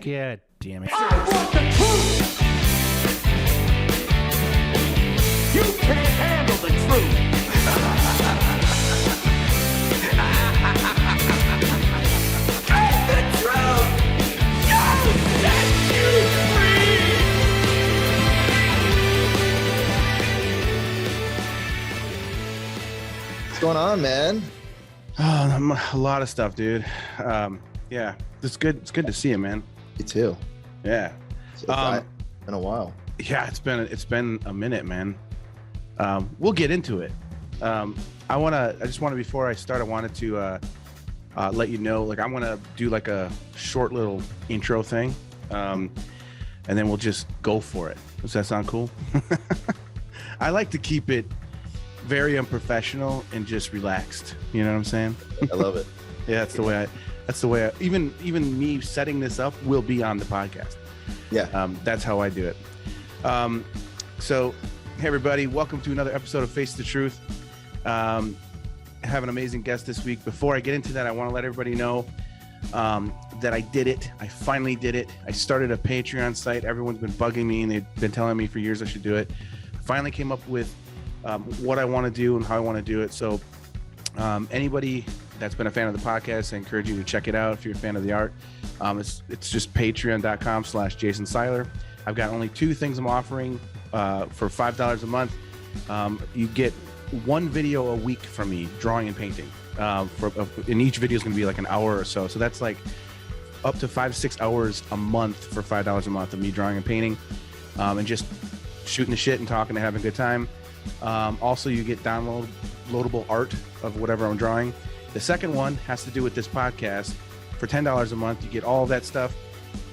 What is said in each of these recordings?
God damn it. I want the truth. You can't handle the truth. And the truth. You'll set you free. What's going on, man? Oh, a lot of stuff, dude. Yeah, it's good. It's good to see you, man. You too. Yeah. It's been a while. Yeah, it's been a minute, man. We'll get into it. Before I start, I wanted to let you know, like, I'm gonna do like a short little intro thing, and then we'll just go for it. Does that sound cool? I like to keep it very unprofessional and just relaxed. You know what I'm saying? I love it. Yeah, that's the way I even me setting this up will be on the podcast. Yeah. That's how I do it. So, hey everybody, welcome to another episode of Face the Truth. I have an amazing guest this week. Before I get into that, I want to let everybody know that I did it. I finally did it. I started a Patreon site. Everyone's been bugging me and they've been telling me for years I should do it. I finally came up with what I want to do and how I want to do it. So anybody that's been a fan of the podcast, I encourage you to check it out if you're a fan of the art. It's just patreon.com/Jason Seiler. I've got only two things I'm offering for $5 a month. You get one video a week from me drawing and painting. And each video is going to be like an hour or so. So that's like up to 5-6 hours a month for $5 a month of me drawing and painting, and just shooting the shit and talking and having a good time. Also, you get downloadable art of whatever I'm drawing. The second one has to do with this podcast. For $10 a month, you get all of that stuff,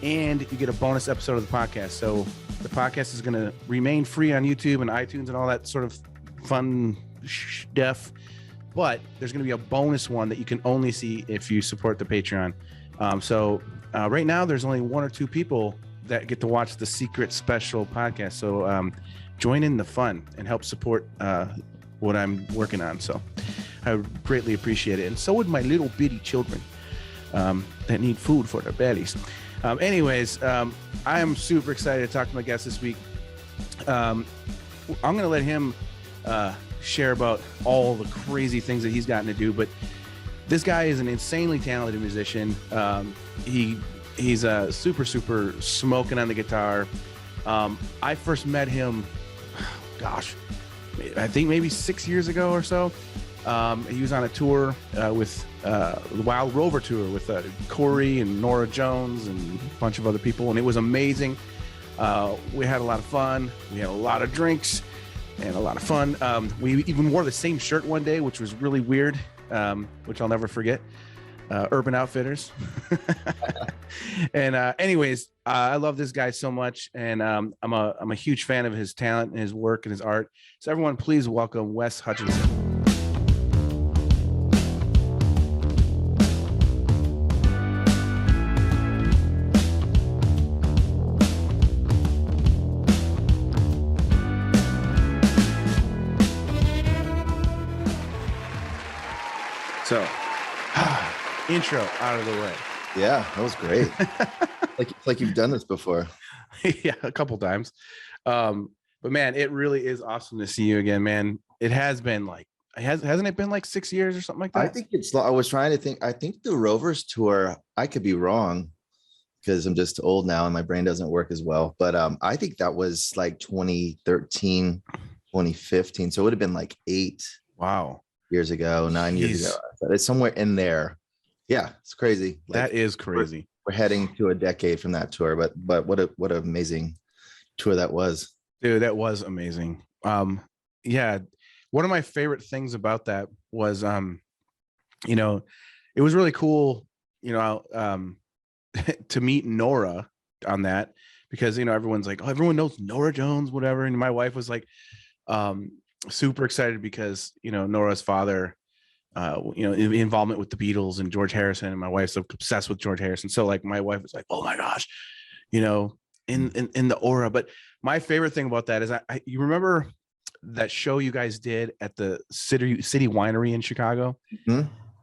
and you get a bonus episode of the podcast. So the podcast is going to remain free on YouTube and iTunes and all that sort of fun stuff, but there's going to be a bonus one that you can only see if you support the Patreon. So right now, there's only one or two people that get to watch the secret special podcast. So join in the fun and help support what I'm working on. So I greatly appreciate it. And so would my little bitty children that need food for their bellies. Anyways, I am super excited to talk to my guest this week. I'm going to let him share about all the crazy things that he's gotten to do. But this guy is an insanely talented musician. He's super smoking on the guitar. I first met him, gosh, I think maybe 6 years ago or so. He was on a tour with the Wild Rover tour with Cory and Norah Jones and a bunch of other people, and it was amazing. We had a lot of fun. We had a lot of drinks and a lot of fun. We even wore the same shirt one day, which was really weird, which I'll never forget. Urban Outfitters. And anyways, I love this guy so much, and I'm a huge fan of his talent and his work and his art. So everyone, please welcome Wes Hutchinson. So, intro out of the way. Yeah, that was great. like you've done this before. Yeah, a couple times. But man, it really is awesome to see you again, man. It has been like, hasn't it been like 6 years or something like that? I think I was trying to think. I think the Rovers tour, I could be wrong because I'm just old now and my brain doesn't work as well. But I think that was like 2013, 2015. So it would have been like 8 years ago, 9 years ago. But it's somewhere in there. Yeah, it's crazy. That is crazy. We're heading to a decade from that tour, but what an amazing tour that was. Dude, that was amazing. Yeah, one of my favorite things about that was it was really cool, to meet Norah on that, because everyone's like, oh, everyone knows Norah Jones, whatever. And my wife was like super excited because Norah's father, involvement with the Beatles and George Harrison, and my wife's obsessed with George Harrison. So like my wife was like, oh my gosh, in the aura. But my favorite thing about that is you remember that show you guys did at the City Winery in Chicago,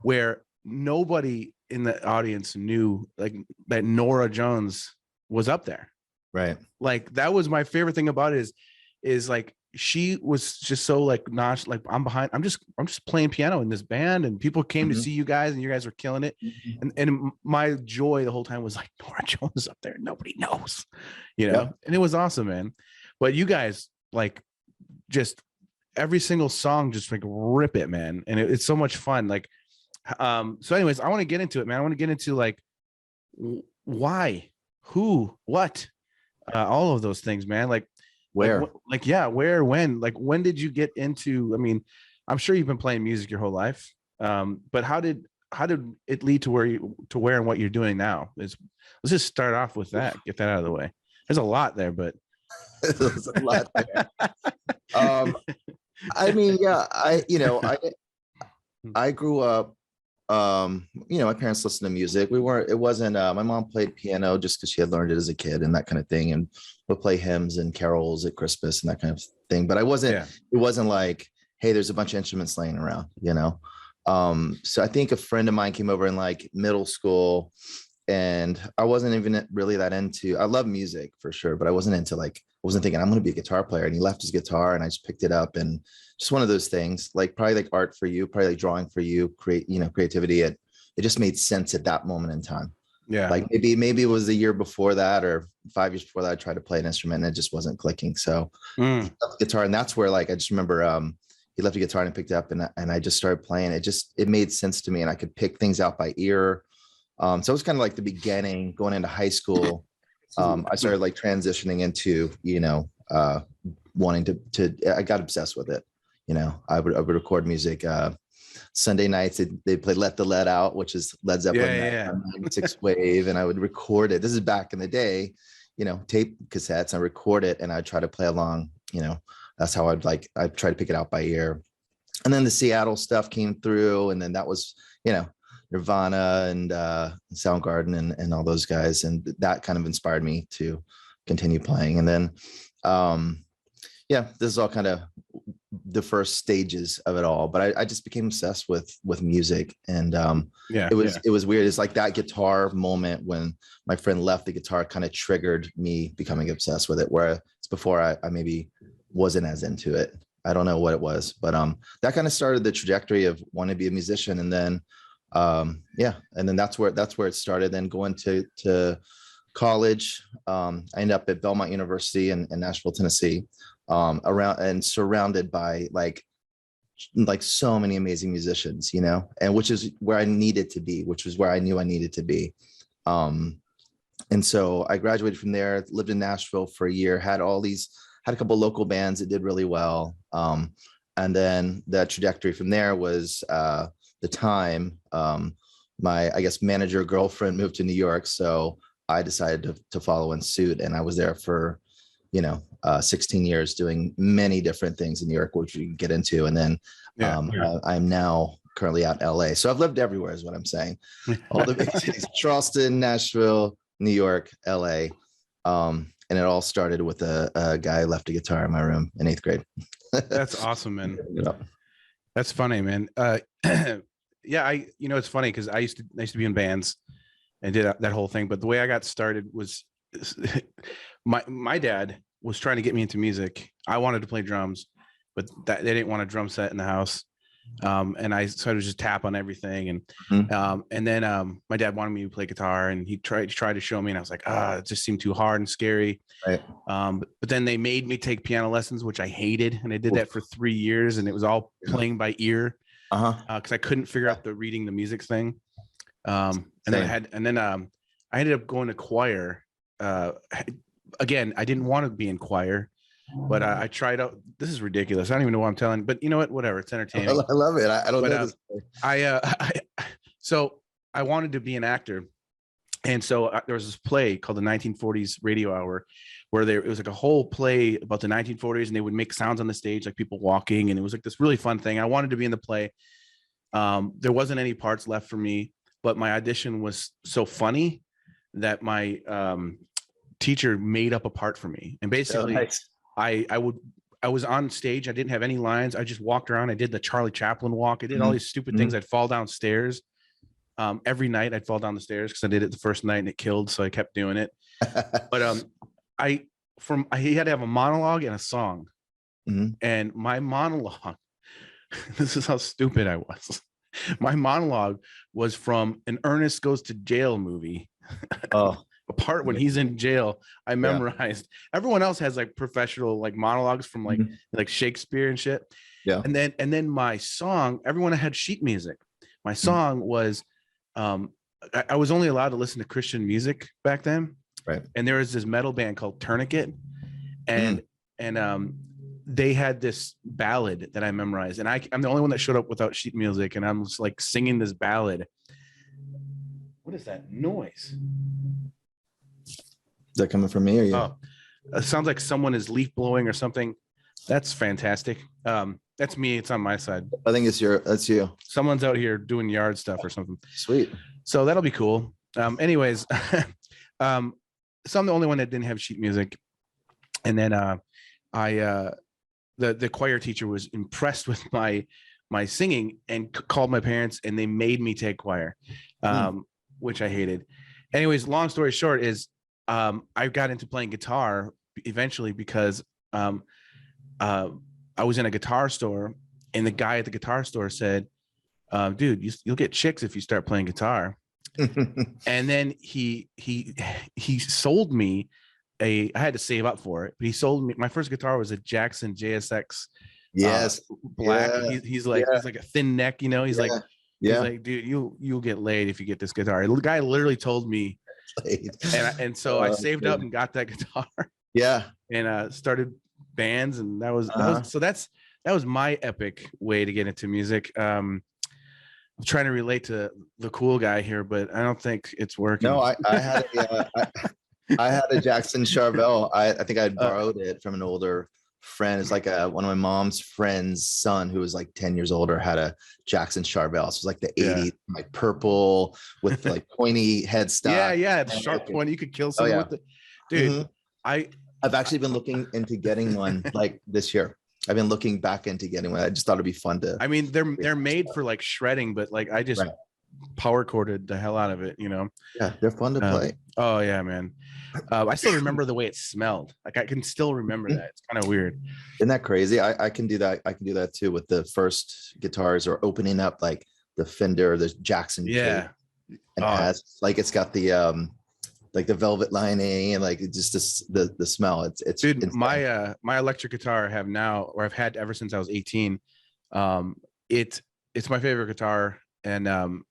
where nobody in the audience knew like that Norah Jones was up there. Right. Like that was my favorite thing about it is like she was just so like not like I'm just playing piano in this band and people came to see you guys and you guys were killing it. And my joy the whole time was like Norah Jones is up there. Nobody knows, you know, and it was awesome, man. But you guys like just every single song, just like rip it, man. And it's so much fun. Like, so anyways, I want to get into it, man. I want to get into like why, who, what, all of those things, man. Like where, where, when did you get into, I mean, I'm sure you've been playing music your whole life. But how did it lead to where and what you're doing now? Let's just start off with that, get that out of the way. There's a lot there, but there's a lot there. I mean, yeah, I grew up, my parents listened to music. It wasn't, my mom played piano just because she had learned it as a kid and that kind of thing. And would play hymns and carols at Christmas and that kind of thing. But it wasn't like, hey, there's a bunch of instruments laying around, you know? So I think a friend of mine came over in like middle school and I wasn't even really that into, I love music for sure, but I wasn't thinking I'm going to be a guitar player. And he left his guitar and I just picked it up and just one of those things, like probably like art for you, probably like drawing for you, creativity. It just made sense at that moment in time. Yeah. Like maybe it was a year before that or 5 years before that, I tried to play an instrument and it just wasn't clicking. So he left the guitar and that's where like, I just remember, he left a guitar and I picked it up and I just started playing. It made sense to me and I could pick things out by ear. So it was kind of like the beginning going into high school. I started like transitioning into, wanting to, I got obsessed with it. I would record music, Sunday nights. They played Let the Lead Out, which is Led Zeppelin 96 wave. And I would record it. This is back in the day, tape cassettes. I record it and I'd try to play along, that's how I'd try to pick it out by ear. And then the Seattle stuff came through. And then that was, Nirvana and Soundgarden and all those guys. And that kind of inspired me to continue playing. And then, this is all kind of the first stages of it all. But I just became obsessed with music. And it was weird. It's like that guitar moment when my friend left the guitar kind of triggered me becoming obsessed with it, where it's before I maybe wasn't as into it. I don't know what it was, but that kind of started the trajectory of wanting to be a musician. And then and then that's where it started. Then going to college, I ended up at Belmont University in Nashville, Tennessee, around and surrounded by like so many amazing musicians, and which is where I needed to be, which was where I knew I needed to be. And so I graduated from there, lived in Nashville for a year, had a couple local bands that did really well. And then the trajectory from there was the time my, I guess, manager girlfriend moved to New York. So I decided to follow in suit. And I was there for, 16 years doing many different things in New York, which we can get into. And then I'm now currently out in LA. So I've lived everywhere is what I'm saying. All the big cities, Charleston, Nashville, New York, LA. And it all started with a guy left a guitar in my room in 8th grade. That's awesome, man. That's funny, man. It's funny because I used to be in bands and did that whole thing. But the way I got started was my dad was trying to get me into music. I wanted to play drums, but they didn't want a drum set in the house. And I started to just tap on everything. And then my dad wanted me to play guitar and he tried to show me. And I was like, it just seemed too hard and scary. Right. But then they made me take piano lessons, which I hated. And I did that for 3 years and it was all playing by ear. Cause I couldn't figure out the reading the music thing. And then I ended up going to choir. Again, I didn't want to be in choir, but I tried out. This is ridiculous. I don't even know what I'm telling, but you know what? Whatever. It's entertaining. I love it. I don't know. So I wanted to be an actor. And so there was this play called the 1940s Radio Hour where it was like a whole play about the 1940s and they would make sounds on the stage, like people walking. And it was like this really fun thing. I wanted to be in the play. There wasn't any parts left for me, but my audition was so funny that my teacher made up a part for me. And basically I was on stage. I didn't have any lines. I just walked around. I did the Charlie Chaplin walk. I did all these stupid things. I'd fall downstairs Every night I'd fall down the stairs because I did it the first night and it killed, so I kept doing it. But he had to have a monologue and a song. Mhm. And my monologue, this is how stupid I was. My monologue was from an Ernest Goes to Jail movie. Oh, A part when he's in jail, I memorized. Everyone else has like professional like monologues from like Shakespeare and shit. yeah. And then my song, everyone had sheet music. My song was I was only allowed to listen to Christian music back then. Right. And there was this metal band called Tourniquet. And they had this ballad that I memorized. And I'm the only one that showed up without sheet music. And I'm just like singing this ballad. What is that noise? Is that coming from me or you? Oh, it sounds like someone is leaf blowing or something. That's fantastic. That's me. It's on my side. I think that's you. Someone's out here doing yard stuff or something. Sweet. So that'll be cool. Anyways, so I'm the only one that didn't have sheet music. And then the choir teacher was impressed with my singing and called my parents, and they made me take choir, which I hated. Anyways, long story short is I got into playing guitar eventually because I was in a guitar store, and the guy at the guitar store said, dude, you'll get chicks if you start playing guitar. And then he sold me I had to save up for it, but he sold me, my first guitar was a Jackson JSX. Yes. Black. Yeah. He's like a thin neck, you know, he's like, dude, you'll get laid if you get this guitar. The guy literally told me, and so I saved up and got that guitar. Yeah. And started bands, and that was my epic way to get into music. I'm trying to relate to the cool guy here, but I don't think it's working. No, I had a Jackson Charvel. I think I borrowed it from an older friend. It's like one of my mom's friend's son who was like 10 years older had a Jackson Charvel. So it was like the 80s, like purple with like pointy headstock. Yeah, it's sharp point. You could kill someone with it. Dude, I've actually been looking into getting one like this year. I've been looking back into getting one. I just thought it'd be fun to. I mean, they're made for like shredding, but like I just power chorded the hell out of it, you know. Yeah, they're fun to play. Oh yeah, man. I still remember the way it smelled. Like I can still remember that. It's kind of weird. Isn't that crazy? I can do that. I can do that too with the first guitars, or opening up like the Fender, the Jackson. Yeah. And it has like, it's got the like the velvet lining and like just the smell. It's dude. insane. My electric guitar I have now, or I've had ever since I was 18. It's my favorite guitar, and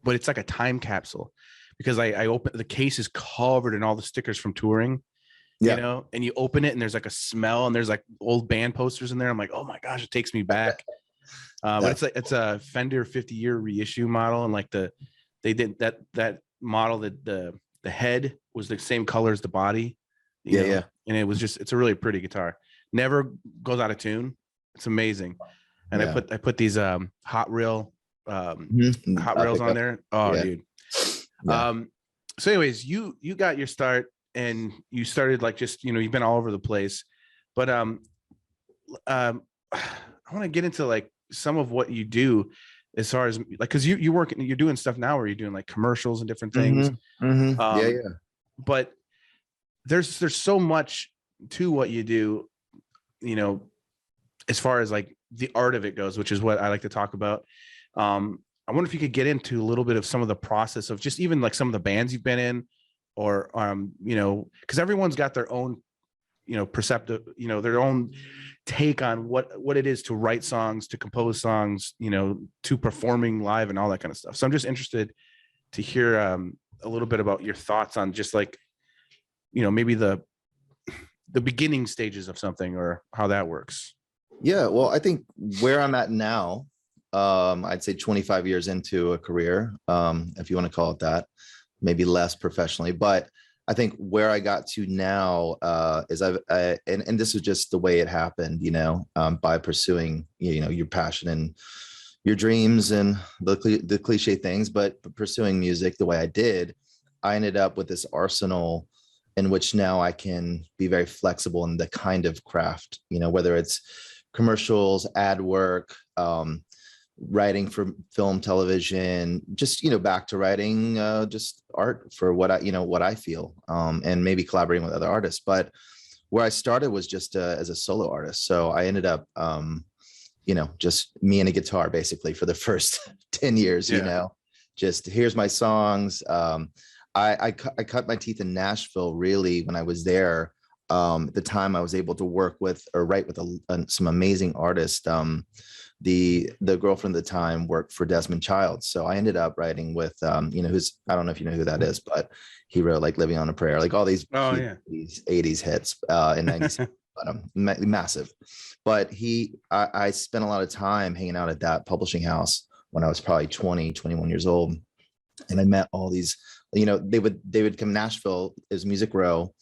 but it's like a time capsule, because I open, the case is covered in all the stickers from touring, you know, and you open it and there's like a smell, and there's like old band posters in there. I'm like, oh my gosh, it takes me back. But it's a Fender 50-year reissue model, and like they did that model, that the head was the same color as the body. You know? And it's a really pretty guitar. Never goes out of tune. It's amazing. And I put these hot rails on there. Dude. So anyways, you got your start, and you started like, just, you know, you've been all over the place, but I want to get into like some of what you do, as far as like, because you're doing stuff now where you're doing like commercials and different things. But there's so much to what you do, you know, as far as like the art of it goes, which is what I like to talk about. I wonder if you could get into a little bit of some of the process of just even like some of the bands you've been in, or you know, because everyone's got their own, you know, perceptive, you know, their own take on what it is to write songs, to compose songs, you know, to performing live and all that kind of stuff. So I'm just interested to hear a little bit about your thoughts on just like, you know, maybe the beginning stages of something, or how that works. Yeah, well, I think where I'm at now, I'd say 25 years into a career, if you want to call it that, maybe less professionally, but I think where I got to now is and this is just the way it happened, you know, by pursuing, you know, your passion and your dreams and the cliche things, but pursuing music the way I did, I ended up with this arsenal in which now I can be very flexible in the kind of craft, you know, whether it's commercials, ad work, writing for film, television, just, back to writing, just art for what I feel, and maybe collaborating with other artists. But where I started was just as a solo artist. So I ended up, just me and a guitar basically for the first 10 years, just here's my songs. I cut my teeth in Nashville really when I was there. At the time I was able to work with or write with some amazing artists. The girlfriend at the time worked for Desmond Child. So I ended up writing with, who's, I don't know if you know who that is, but he wrote like Living on a Prayer, like all these 80s hits in 90s, but massive. But I spent a lot of time hanging out at that publishing house when I was probably 20, 21 years old. And I met all these, they would come to Nashville, is Music Row,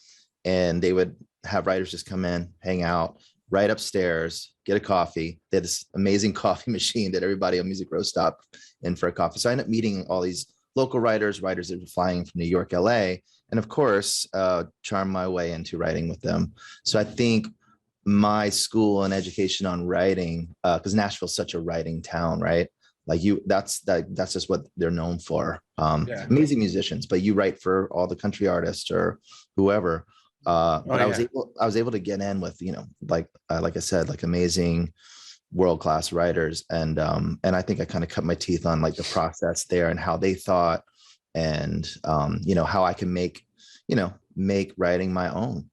and they would have writers just come in, hang out, right upstairs, get a coffee. They had this amazing coffee machine that everybody on Music Row stopped in for a coffee. So I ended up meeting all these local writers that were flying from New York, LA, and of course, charmed my way into writing with them. So I think my school and education on writing, because Nashville's such a writing town, right? Like that's just what they're known for. Amazing musicians, but you write for all the country artists or whoever. But I was able to get in with, like I said, like amazing world-class writers. And I think I kind of cut my teeth on like the process there and how they thought, and how I can make writing my own,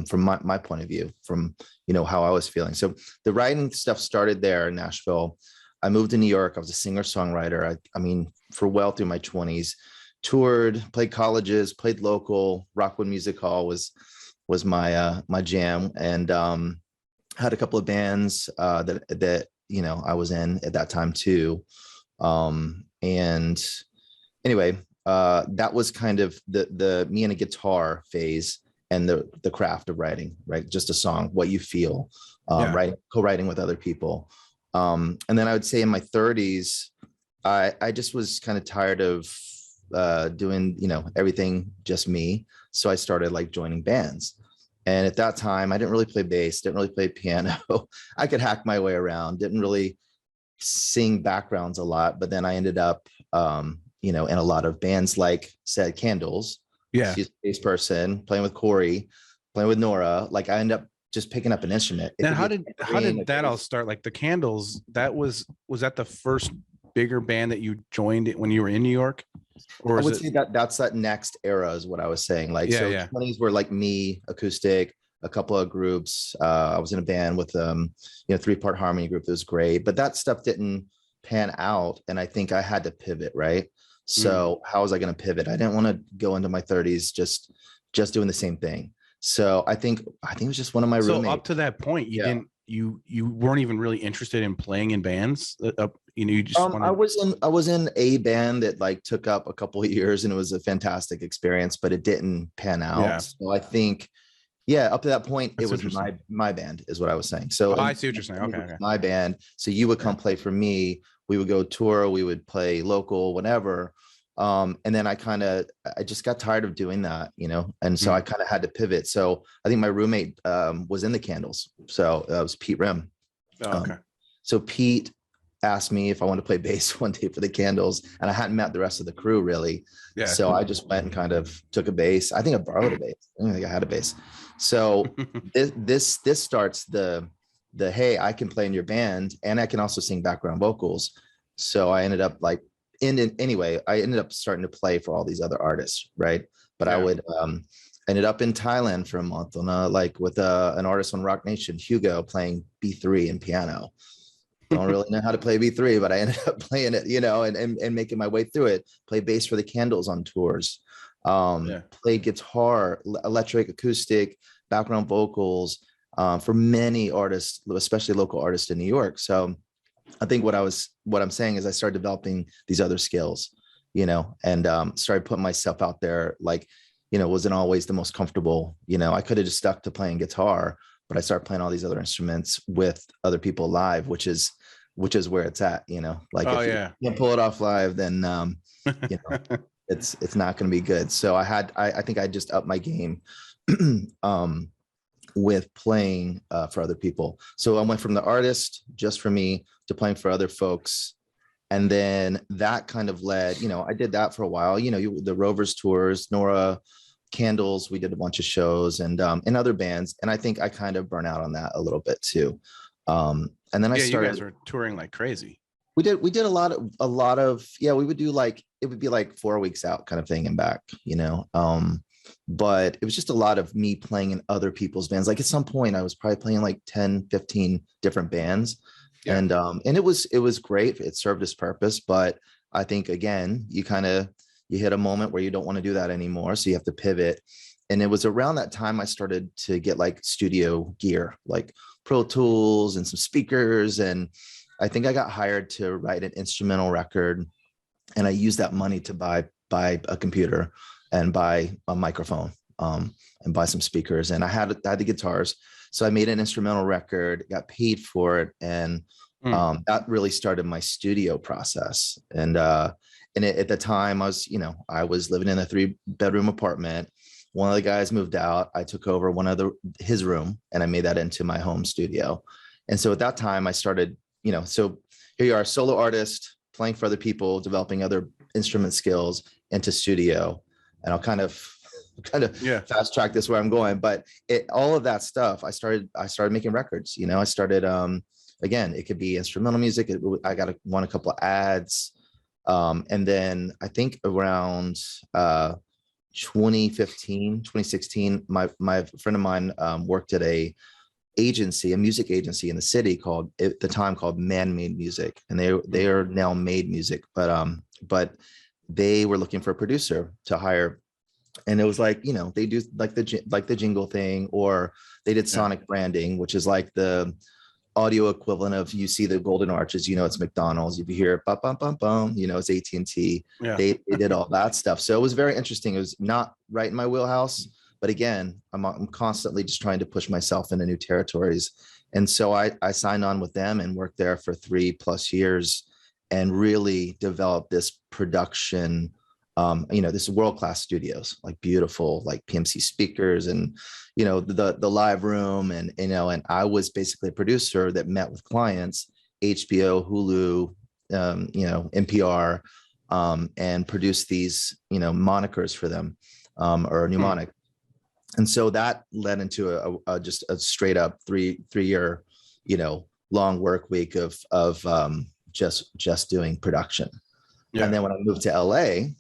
from my point of view, from, how I was feeling. So the writing stuff started there in Nashville. I moved to New York. I was a singer-songwriter. I mean, for well through my 20s, toured, played colleges, played local. Rockwood Music Hall was my jam, and had a couple of bands that I was in at that time too. And anyway, that was kind of the me and a guitar phase and the craft of writing, right? Just a song, what you feel, co-writing with other people. And then I would say in my 30s, I just was kind of tired of doing, everything just me. So I started like joining bands. And at that time, I didn't really play bass, didn't really play piano. I could hack my way around, didn't really sing backgrounds a lot. But then I ended up, in a lot of bands like said Candles. Yeah. She's a bass person, playing with Cory, playing with Norah. Like I ended up just picking up an instrument. Now, how did that all start? Like the Candles, was that the first bigger band that you joined when you were in New York? Or I would say that's that next era is what I was saying. Like, 20s were like me, acoustic, a couple of groups. I was in a band with 3-part harmony group that was great, but that stuff didn't pan out. And I think I had to pivot, right? So how was I going to pivot? I didn't want to go into my 30s just doing the same thing. So I think it was just one of my roommates. So up to that point, you weren't even really interested in playing in bands. You just I was in a band that like took up a couple of years, and it was a fantastic experience, but it didn't pan out. Yeah. So I think, up to that point, it was my band is what I was saying. So I see what you're saying. Okay. My band. So you would come play for me. We would go tour. We would play local, whatever. And then I just got tired of doing that, and so I kind of had to pivot. So I think my roommate was in the Candles. So it was Pete Rim. Oh, okay. So Pete asked me if I wanted to play bass one day for the Candles, and I hadn't met the rest of the crew really. Yeah. So I just went and kind of took a bass. I think I borrowed a bass. I don't think I had a bass. So this starts the hey, I can play in your band and I can also sing background vocals. So I ended up like anyway, I ended up starting to play for all these other artists, right? But I would ended up in Thailand for a month on with an artist on Rock Nation, Hugo, playing B3 and piano. Don't really know how to play B3, but I ended up playing it, and making my way through it. Play bass for the Candles on tours. Play guitar, electric, acoustic, background vocals for many artists, especially local artists in New York. So I think what I'm saying is I started developing these other skills, and started putting myself out there. Like, wasn't always the most comfortable. I could have just stuck to playing guitar, but I started playing all these other instruments with other people live, which is where it's at. Like if you can't pull it off live, then it's not going to be good. So I think I just upped my game. with playing for other people. So I went from the artist just for me to playing for other folks. And then that kind of led, I did that for a while, the Rovers tours, Norah, Candles, we did a bunch of shows and other bands. And I think I kind of burn out on that a little bit too. And then I started. You guys were touring like crazy. We did a lot of, we would do it would be like 4 weeks out kind of thing and back, but it was just a lot of me playing in other people's bands. Like at some point I was probably playing like 10, 15 different bands. Yeah. And it was great. It served its purpose, but I think again, you hit a moment where you don't want to do that anymore. So you have to pivot. And it was around that time I started to get like studio gear, like Pro Tools and some speakers. And I think I got hired to write an instrumental record. And I used that money to buy a computer and buy a microphone and buy some speakers. And I had the guitars. So I made an instrumental record, got paid for it. And that really started my studio process. And at the time I was living in a 3-bedroom apartment. One of the guys moved out. I took over his room and I made that into my home studio. And so at that time I started, so here you are, solo artist, playing for other people, developing other instrument skills into studio. And I'll kind of fast track this where I'm going, but all of that stuff, I started making records, I started, again, it could be instrumental music. I won a couple of ads. And then I think around 2015, 2016, my friend of mine worked at a music agency in the city called Man-Made Music. And they are now Made Music, but they were looking for a producer to hire. And it was like, they do like the jingle thing, or they did sonic branding, which is like the audio equivalent of, you see the golden arches, it's McDonald's. If you hear bum, bum, bum, bum, it's AT&T. Yeah. They did all that stuff. So it was very interesting. It was not right in my wheelhouse, but again, I'm constantly just trying to push myself into new territories. And so I signed on with them and worked there for 3+ years and really developed this production, this world-class studios, like beautiful, like PMC speakers and, the live room. And I was basically a producer that met with clients, HBO, Hulu, NPR, and produced these, monikers for them, or a mnemonic. And so that led into just a straight up three-year, long work week of just doing production. Yeah. And then when I moved to LA,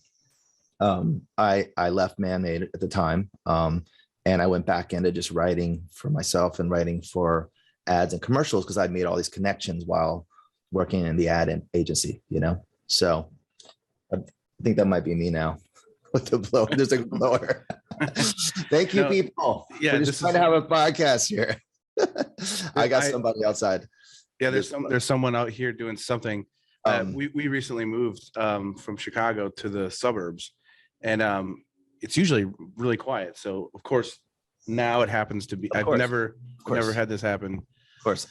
I left Man-Made at the time, and I went back into just writing for myself and writing for ads and commercials because I'd made all these connections while working in the ad agency, So I think that might be me now with the blower. There's a blower. Thank you, people. Yeah, we're just trying to have a podcast here. I got somebody outside. Yeah, there's someone out here doing something. We recently moved from Chicago to the suburbs, and it's usually really quiet. So of course now it happens to be. I've never had this happen. Of course.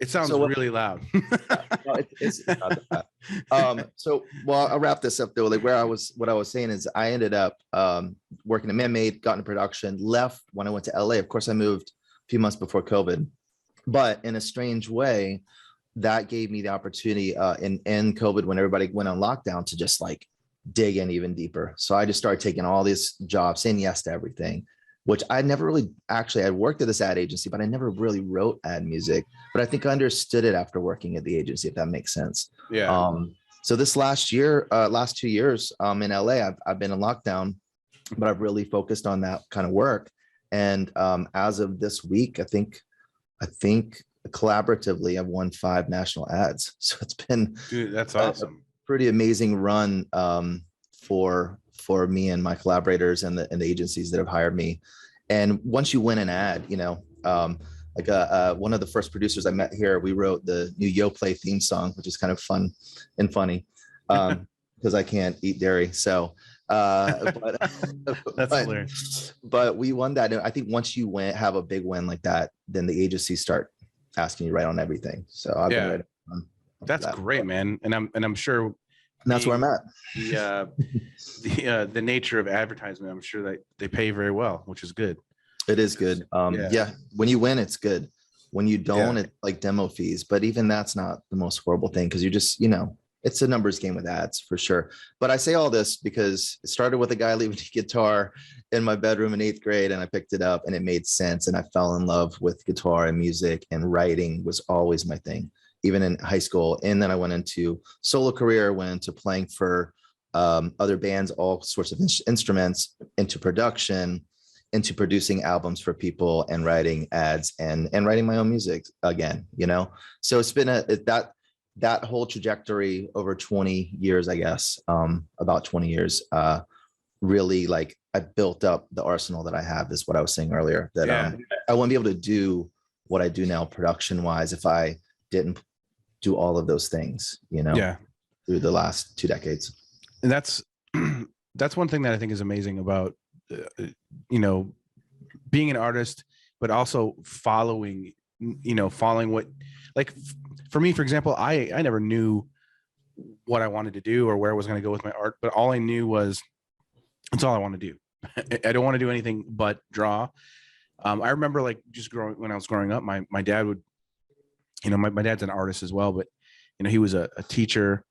It sounds really loud. No, it's not that. So I'll wrap this up though. Like what I was saying is I ended up working at Man-Made, got into production, left when I went to LA. Of course, I moved a few months before COVID, but in a strange way, that gave me the opportunity in COVID when everybody went on lockdown to just like dig in even deeper. So I just started taking all these jobs, saying yes to everything, which I never really I worked at this ad agency, but I never really wrote ad music. But I think I understood it after working at the agency, if that makes sense. Yeah. So this last 2 years in LA, I've been in lockdown, but I've really focused on that kind of work. And as of this week, I think collaboratively I've won 5 national ads. So it's been that's awesome. A pretty amazing run for me and my collaborators and the agencies that have hired me. And once you win an ad, one of the first producers I met here, we wrote the new Yoplait theme song, which is kind of fun and funny because I can't eat dairy. So that's hilarious. But we won that. And I think once you have a big win like that, then the agencies start asking you right on everything. So I've been right on that's that. Great, man. And I'm sure and that's where I'm at. The nature of advertisement, I'm sure that they pay very well, which is good. It is good. Yeah. When you win, it's good. When you don't, it's like demo fees. But even that's not the most horrible thing, because you just, it's a numbers game with ads for sure. But I say all this because it started with a guy leaving a guitar in my bedroom in 8th grade, and I picked it up and it made sense. And I fell in love with guitar and music, and writing was always my thing, even in high school. And then I went into solo career, went into playing for other bands, all sorts of instruments, into production, into producing albums for people, and writing ads and writing my own music again, So it's been that whole trajectory over 20 years, I guess, about 20 years, really, like, I built up the arsenal that I have, is what I was saying earlier, that I wouldn't be able to do what I do now production wise if I didn't do all of those things, through the last 2 decades. And that's one thing that I think is amazing about, being an artist, but also following what, like, for me, for example, I never knew what I wanted to do or where I was going to go with my art, but all I knew was that's all I want to do. I don't want to do anything but draw. I remember, like, just when I was growing up, my dad would, my dad's an artist as well, but he was a teacher.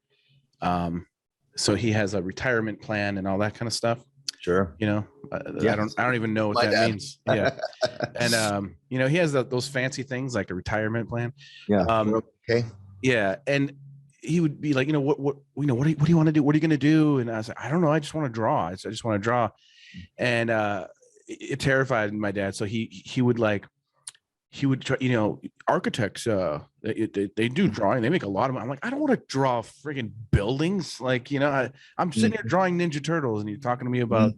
So he has a retirement plan and all that kind of stuff. Sure. I don't even know what that means. Yeah. And, he has those fancy things like a retirement plan. Yeah. Okay. Yeah. And he would be like, what do you want to do? What are you going to do? And I was like, I don't know. I just want to draw. I just want to draw. And, it terrified my dad. So he would try, architects, they do drawing. They make a lot of money. I'm like, I don't want to draw friggin' buildings. Like, I'm sitting here drawing Ninja Turtles, and you're talking to me about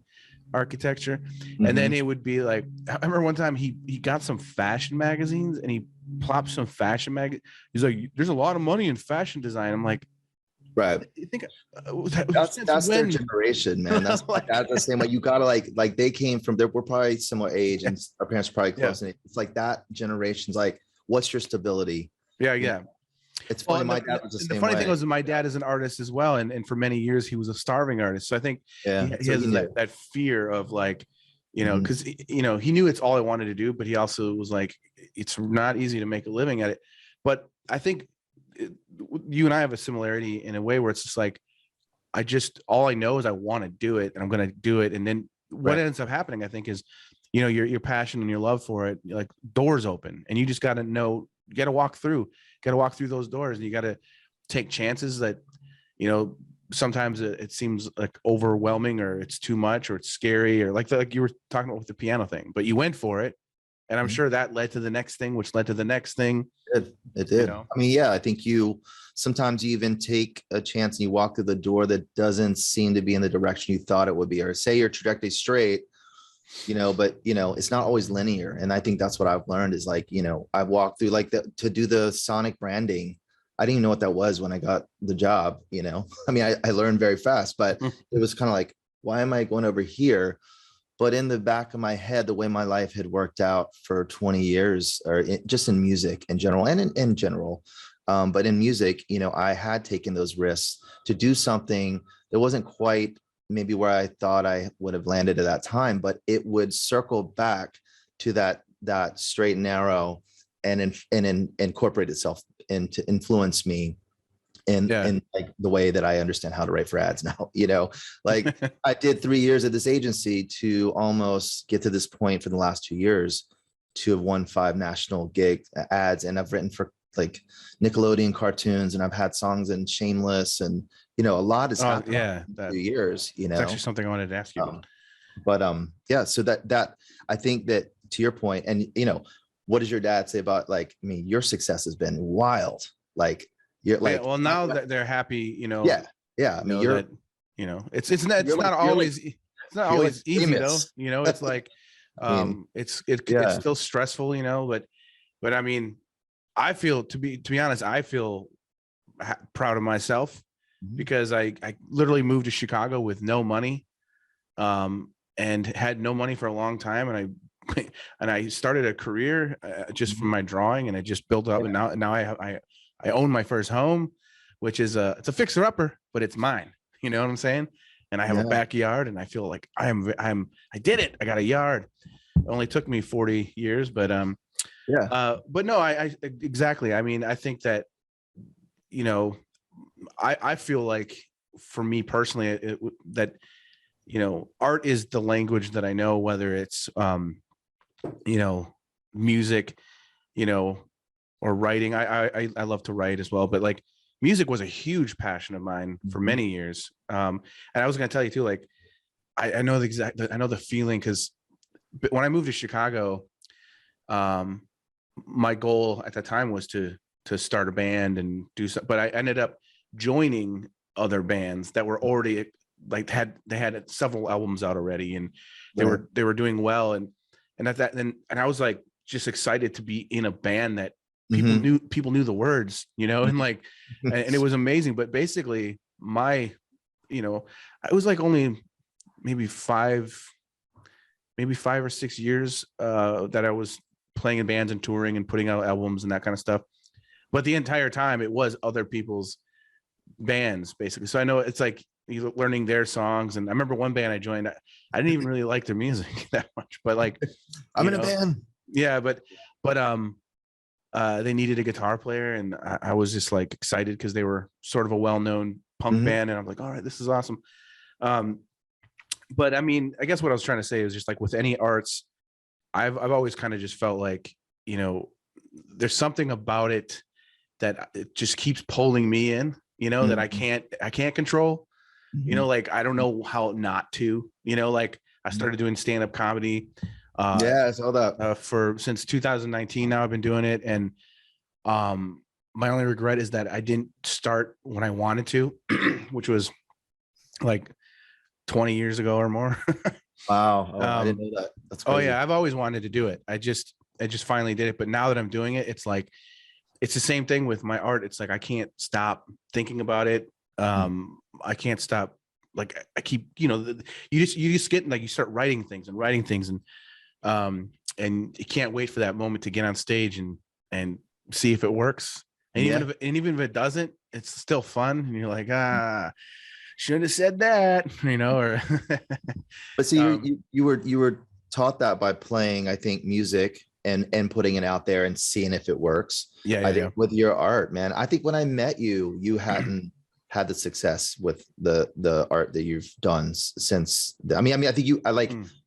architecture. And then it would be like, I remember one time he got some fashion magazines, and he plopped some fashion He's like, there's a lot of money in fashion design. I'm like, right. You think that's their generation, man. That's that's the same way. You gotta like they came from we're probably similar age, and our parents are probably close. And it's like that generation's like, what's your stability? Yeah. It's funny. My dad was the same funny way. thing was, my dad is an artist as well, and for many years he was a starving artist. So I think he has that fear of, like, because he knew it's all I wanted to do, but he also was like, it's not easy to make a living at it. But I think you and I have a similarity in a way where it's just like, all I know is I want to do it, and I'm going to do it. And then what ends up happening, I think, is, your passion and your love for it, like, doors open, and you just got to know, you got to walk through those doors, and you got to take chances that, sometimes it seems like overwhelming, or it's too much, or it's scary, or like you were talking about with the piano thing, but you went for it. And I'm sure that led to the next thing, which led to the next thing. It did. I mean, I think sometimes you even take a chance and you walk through the door that doesn't seem to be in the direction you thought it would be, or say your trajectory straight, but it's not always linear. And I think that's what I've learned is, like, I walked through, like, to do the Sonic branding. I didn't even know what that was when I got the job. I mean, I learned very fast, but it was kind of like, why am I going over here? But in the back of my head, the way my life had worked out for 20 years, or just in music in general, and in general, but in music, I had taken those risks to do something that wasn't quite maybe where I thought I would have landed at that time, but it would circle back to that straight and narrow, and incorporate itself into influence me in like the way that I understand how to write for ads now. Like, I did 3 years at this agency to almost get to this point for the last 2 years to have won 5 national gig ads. And I've written for, like, Nickelodeon cartoons, and I've had songs in Shameless, and, a lot has happened in 2 years, It's actually something I wanted to ask you about. But so that I think that, to your point, and, what does your dad say about, like, I mean, your success has been wild. Like, you're like, well, now that they're happy, I mean, it's not always easy though. It's like, it's still stressful, but I mean, I feel, to be honest, I feel proud of myself, because I literally moved to Chicago with no money, and had no money for a long time, and I started a career just from my drawing, and I just built up, and now I own my first home, which is it's a fixer upper, but it's mine. You know what I'm saying? And I have a backyard, and I feel like I did it. I got a yard, only took me 40 years, but but no, I exactly. I mean, I think that, you know, I feel like for me personally, that, you know, art is the language that I know, whether it's, you know, music, you know, or writing. I love to write as well, but like music was a huge passion of mine for many years. And I was going to tell you too, like, I know I know the feeling, because when I moved to Chicago, my goal at that time was to start a band and do something, but I ended up joining other bands that were already like they had several albums out already, and they were doing well, and I was like just excited to be in a band that people knew the words, you know, and like and it was amazing. But basically my, you know, I was like only maybe 5 or 6 years that I was playing in bands and touring and putting out albums and that kind of stuff. But the entire time it was other people's bands, basically. So I know it's like you're learning their songs. And I remember one band I joined, I didn't even really like their music that much, but like, I'm in a band. Yeah. But they needed a guitar player, and I was just like excited because they were sort of a well-known punk band. And I'm like, all right, this is awesome. But I mean, I guess what I was trying to say is just like with any arts, I've always kind of just felt like, you know, there's something about it that it just keeps pulling me in, you know, that I can't control, you know, like, I don't know how not to, you know, like I started doing stand-up comedy. I saw that since 2019. Now I've been doing it. And my only regret is that I didn't start when I wanted to, which was like 20 years ago or more. Wow. I didn't know that. That's crazy. Oh yeah, I've always wanted to do it. I just finally did it. But now that I'm doing it, it's like, it's the same thing with my art. It's like, I can't stop thinking about it. I can't stop. Like I keep, you know, you just get like, you start writing things and you can't wait for that moment to get on stage and see if it works. And even if it doesn't, it's still fun. And you're like, should have said that, you know, or, but see, you were taught that by playing, I think, music and putting it out there and seeing if it works. I think with your art, man, I think when I met you, you hadn't had the success with the art that you've done since. I mean, I think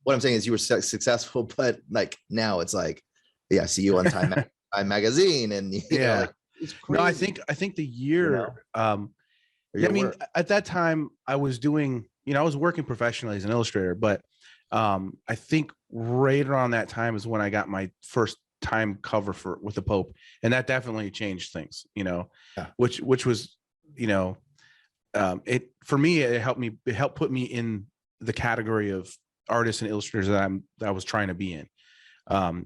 what I'm saying is you were successful, but like now it's like, I see you on Time magazine, and you know, like, it's crazy. No, I think the year, I mean, at that time I was doing, you know, I was working professionally as an illustrator, but I think right around that time is when I got my first time cover with the Pope, and that definitely changed things, you know, which was, you know, it helped put me in the category of artists and illustrators that I was trying to be in,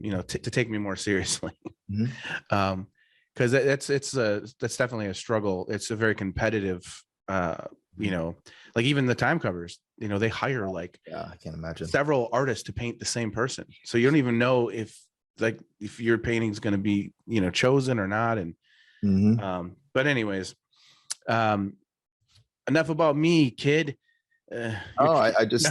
you know, to take me more seriously. Because that's definitely a struggle. It's a very competitive, you know, like even the time covers, you know, they hire like, I can't imagine, several artists to paint the same person. So you don't even know if your painting's going to be, you know, chosen or not. And, but anyways, enough about me, kid. I'm just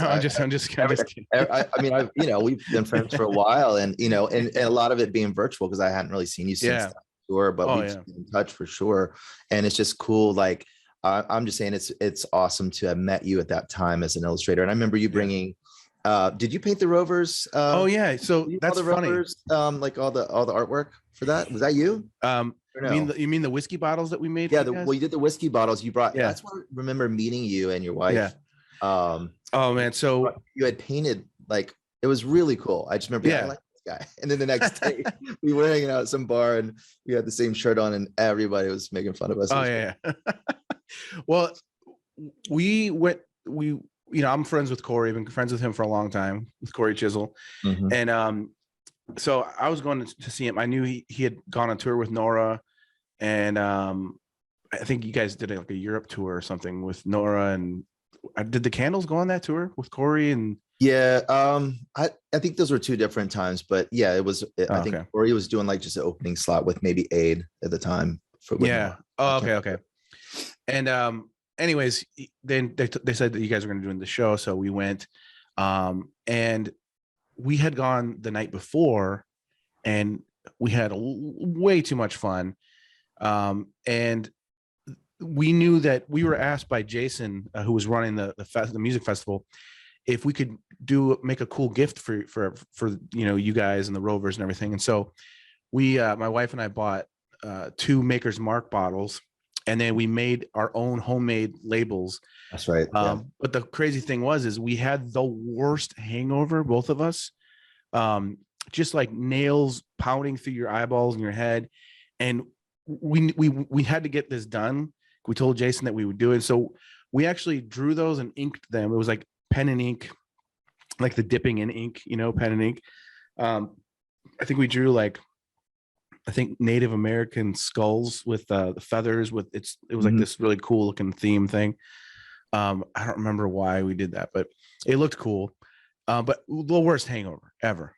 kidding. I mean, you know, we've been friends for a while, and, you know, and a lot of it being virtual, because I hadn't really seen you since that tour, but we've been in touch for sure. And it's just cool. Like, I'm just saying it's awesome to have met you at that time as an illustrator. And I remember you bringing, did you paint the Rovers? So that's funny. Rovers, like all the artwork for that. Was that you? No. You mean the whiskey bottles that we made? Yeah, you did the whiskey bottles. You brought. Yeah. That's where I remember meeting you and your wife. Yeah. Oh man, so you had painted, like, it was really cool. I just remember, I like this guy. And then the next day we were hanging out at some bar and we had the same shirt on, and everybody was making fun of us. Oh yeah. Well, you know, I'm friends with Cory. I've been friends with him for a long time, with Cory Chisel. And so I was going to see him. I knew he had gone on tour with Norah, and I think you guys did like a Europe tour or something with Norah. And did the Candles go on that tour with Cory? And I think those were two different times, but yeah, it was. I think Cory was doing like just an opening slot with maybe Aid at the time. Okay. And anyways, then they said that you guys were going to do the show, so we went. And we had gone the night before and we had way too much fun. And we knew that we were asked by Jason, who was running the music festival, if we could make a cool gift for you guys and the Rovers and everything. And so we, my wife and I bought 2 Maker's Mark bottles, and then we made our own homemade labels. That's right. But the crazy thing is we had the worst hangover, both of us, just like nails pounding through your eyeballs and your head. And we had to get this done. We told Jason that we would do it. So we actually drew those and inked them. It was like pen and ink, like the dipping in ink, pen and ink. I think we drew Native American skulls with the feathers with it was like this really cool looking theme thing. I don't remember why we did that, but it looked cool. But the worst hangover ever.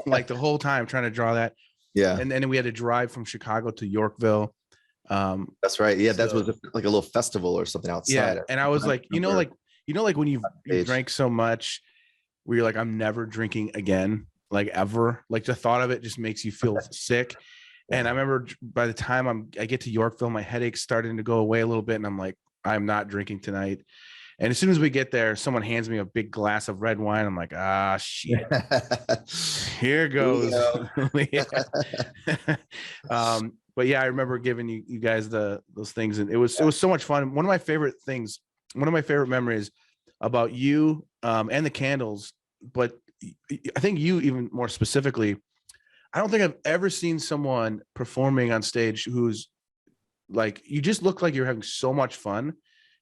Like the whole time trying to draw that. Yeah. And then we had to drive from Chicago to Yorkville. That's right. Yeah, that was like a little festival or something outside. Yeah, and I was like, like when you drank so much where you're like, I'm never drinking again, like ever. Like the thought of it just makes you feel sick. And I remember by the time I get to Yorkville, my headache's starting to go away a little bit, and I'm like, I'm not drinking tonight. And as soon as we get there, someone hands me a big glass of red wine. I'm like, shit, here goes. But yeah, I remember giving you guys those things, and it was so much fun. One of my favorite memories about you and the candles, but I think you even more specifically, I don't think I've ever seen someone performing on stage who's like, you just look like you're having so much fun.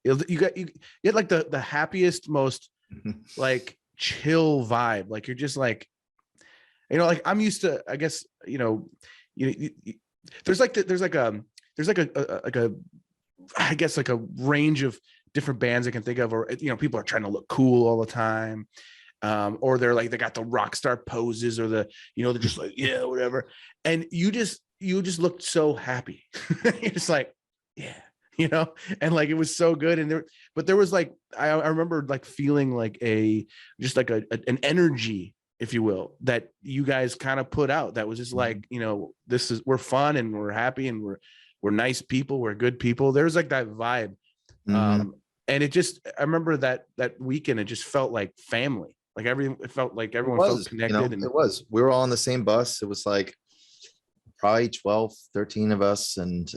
You had like the happiest, most like chill vibe. Like you're just like, like I'm used to, I guess, there's a range of different bands I can think of, or people are trying to look cool all the time, or they're like, they got the rock star poses, or they're just like, yeah, whatever. And you just looked so happy. You're just like, yeah, and like it was so good. And there was like, I remember like feeling like an energy, if you will, that you guys kind of put out that was just like, we're fun and we're happy and we're nice people, we're good people. There's like that vibe. And I remember that weekend, it just felt like family. Like it felt like everyone felt connected. And it was, we were all on the same bus. It was like probably 12, 13 of us. And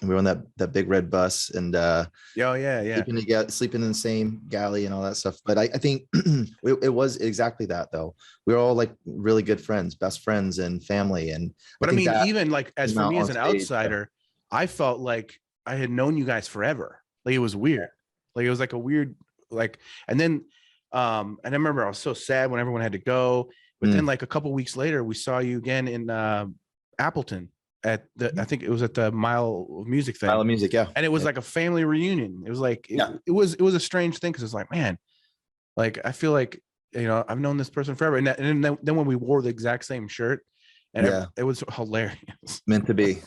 we were on that big red bus, and sleeping in the same galley and all that stuff. But I think it was exactly that, though. We were all like really good friends, best friends, and family. But I mean, even like as for me as an outsider, I felt like I had known you guys forever. Like it was weird. Like it was like a weird and then and I remember I was so sad when everyone had to go. But then like a couple weeks later, we saw you again in Appleton. I think it was at the Mile of Music thing. Mile of Music, yeah. And it was like a family reunion. It was like it was a strange thing, because it's like, man, like I feel like I've known this person forever. And then when we wore the exact same shirt, and it was hilarious. Meant to be.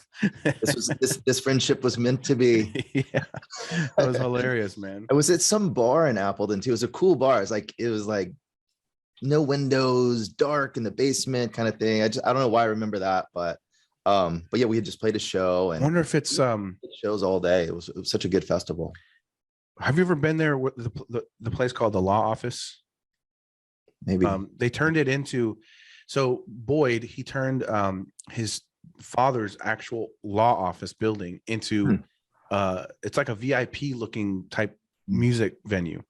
This friendship was meant to be. Yeah, that was hilarious, man. It was at some bar in Appleton too. It was a cool bar. It was like no windows, dark in the basement kind of thing. I don't know why I remember that, but yeah, we had just played a show, and I wonder if it's shows all day. It was such a good festival. Have you ever been there with the place called the Law Office? Maybe. They turned it into, so Boyd, he turned his father's actual law office building into it's like a VIP looking type music venue.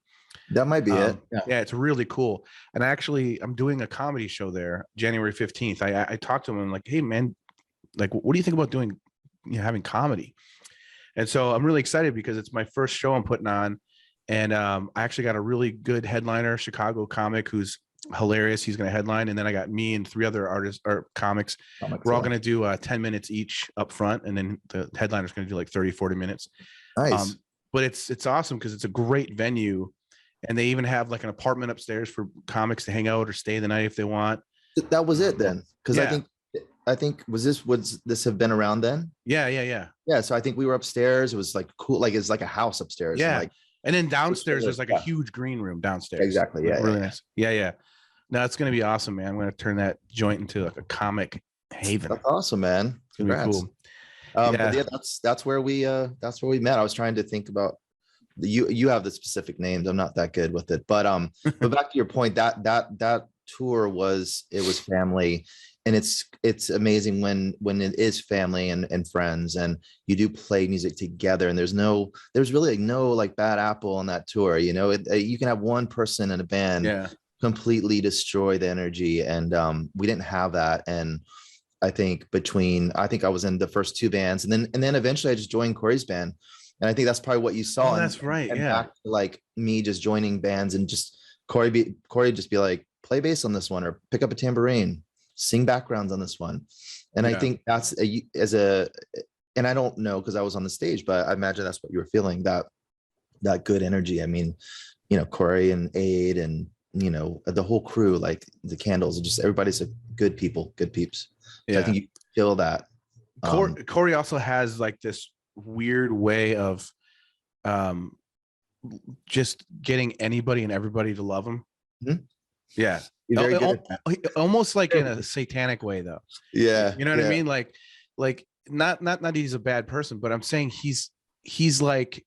That might be it. Yeah, it's really cool. And I'm doing a comedy show there January 15th. I talked to him, and I'm like, hey man, like, what do you think about doing, having comedy? And so I'm really excited because it's my first show I'm putting on. And I actually got a really good headliner, Chicago comic, who's hilarious. He's going to headline. And then I got me and 3 other artists or comics. We're all going to do 10 minutes each up front. And then the headliner's going to do like 30, 40 minutes. Nice. But it's awesome because it's a great venue. And they even have like an apartment upstairs for comics to hang out or stay the night if they want. That was it then. Because I think would this have been around then? Yeah. So I think we were upstairs. It was like cool, like it's like a house upstairs. Yeah. And then downstairs there's like a huge green room downstairs. Exactly. Yeah. Really nice. Yeah. No, it's gonna be awesome, man. I'm gonna turn that joint into like a comic haven. That's awesome, man. It's gonna be Congrats. cool. But yeah, that's where we met. I was trying to think about you have the specific names. I'm not that good with it, but back to your point, that tour was family, and it's amazing when it is family and friends, and you do play music together, and there's really like no like bad apple on that tour. You know, you can have one person in a band completely destroy the energy, and we didn't have that. And I think I was in the first two bands, and then eventually I just joined Cory's band. And I think that's probably what you saw. Oh, that's right. And yeah. back to like me just joining bands, and just Cory just be like, play bass on this one, or pick up a tambourine, sing backgrounds on this one. And I think that's and I don't know, because I was on the stage, but I imagine that's what you were feeling, that good energy. I mean, you know, Cory and Aid and, you know, the whole crew, like the Candles, just everybody's a good people, good peeps. So I think you feel that. Cory also has like this weird way of just getting anybody and everybody to love him. Mm-hmm. Yeah. Very good almost like in a satanic way though. Yeah. You know what I mean? Like not that he's a bad person, but I'm saying he's like,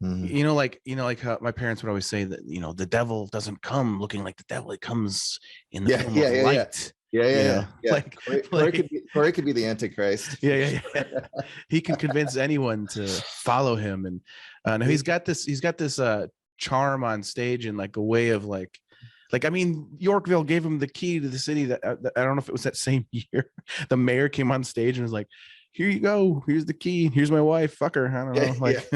you know, like how my parents would always say that, you know, the devil doesn't come looking like the devil. It comes in the form of light. Yeah. Like Cory could be the Antichrist. Yeah. He can convince anyone to follow him, and he's got this charm on stage, and like a way of like I mean, Yorkville gave him the key to the city. That I don't know if it was that same year. The mayor came on stage and was like, "Here you go. Here's the key. Here's my wife. Fuck her." I don't know. Like,